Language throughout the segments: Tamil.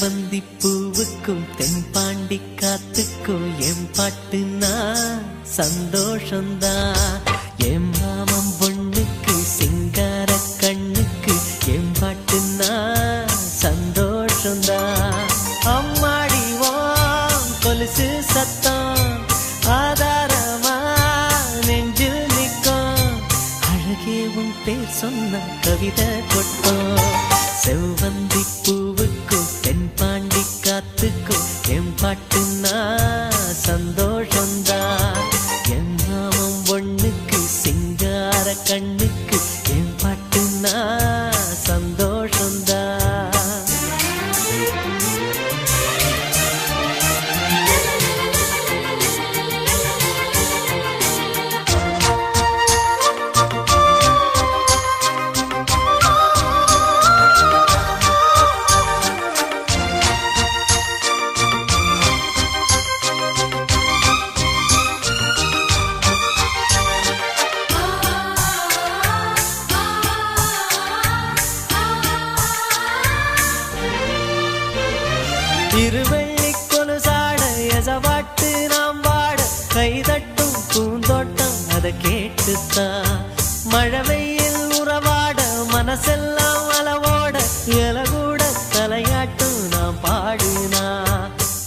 செவ்வந்தி பூவுக்கும் தென்பாண்டி காத்துக்கும் என் பாட்டுனா சந்தோஷந்தான். என் மாமன் பொண்ணுக்கு சிங்கார கண்ணுக்கு என் பாட்டுனா சந்தோஷந்தான். அம்மாடிவோம் கொலுசு சத்தம் ஆதாரமா நெஞ்சில் நிற்கும். அழகே உன் பேர் சொன்ன கவிதை கொட்டும். செவ்வந்தி பூவுக்கும் தென்பாண்டி காத்துக்கும் என் பாட்டுனா சந்தோஷந்தான். என் மாமன் பொண்ணுக்கு சிங்கார கண்ணுக்கு என் பாட்டுனா சந்தோஷந்தான். இருவெள்ளி கொலுசாட எசவாட்டு நாம் வாட கைதட்டும் பூந்தோட்டம் அதை கேட்டுத்தான். மழை வெயில் உறவாட மனசெல்லாம் அளவோட இலகூட தலையாட்டும் நாம் பாடினா.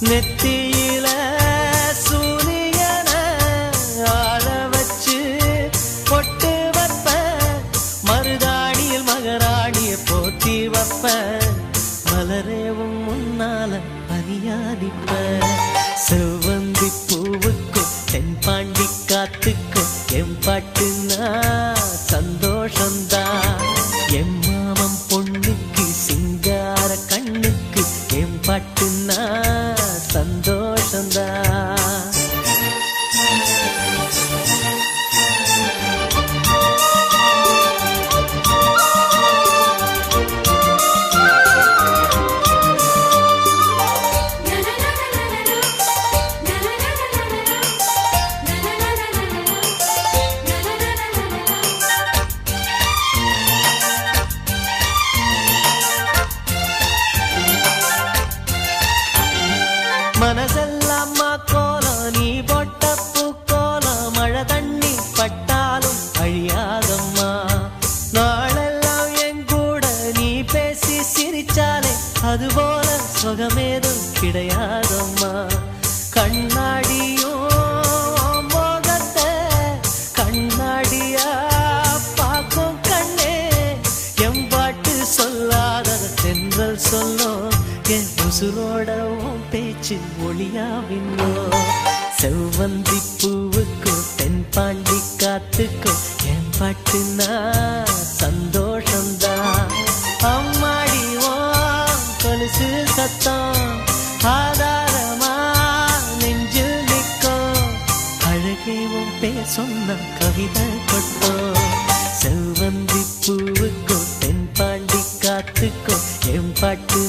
நெத்தியில சூரியன ஆள வச்சு பொட்டு வைப்ப, மருதாணியில் மகராணிய போத்தி வைப்ப, மலரேவும் முன்னால பனியாதிப்ப. செவ்வந்தி பூவுக்கும் தென்பாண்டி காத்துக்கும் என் பாட்டுனா சந்தோஷந்தான். என் மாமன் பொண்ணுக்கு சிங்கார கண்ணுக்கு என் பாட்டுனா சந்தோஷந்தான். மனசெல்லாம் கோலம் நீ போட்ட பூக்கோலம், மழை தண்ணி பட்டாலும் அழியாதம்மா. நாளெல்லாம் என் கூட நீ பேசி சிரிச்சாலே அதுபோல சுகமேதும் கிடையாதம்மா. கண்ணாடியும் மோகத்தை கண்ணாடியா பார்க்கும் கண்ணே, என் பாட்டு சொல்லாத தென்றல் சொல்லும். என் உசுரோடவும் பேச்சு ஒளியாவின்னோ. செவ்வந்தி பூவுக்கும் தென்பாண்டி காத்துக்கும் என் பாட்டுனா சந்தோஷந்தான். அம்மாடிவோம் கொலுசு சத்தம் ஆதாரமா நெஞ்சில் நிற்கும். அழகேவும் பேர் சொன்ன கவிதை கொட்டும். செவ்வந்தி பூவுக்கும் தென்பாண்டி காத்துக்கும் என் பாட்டு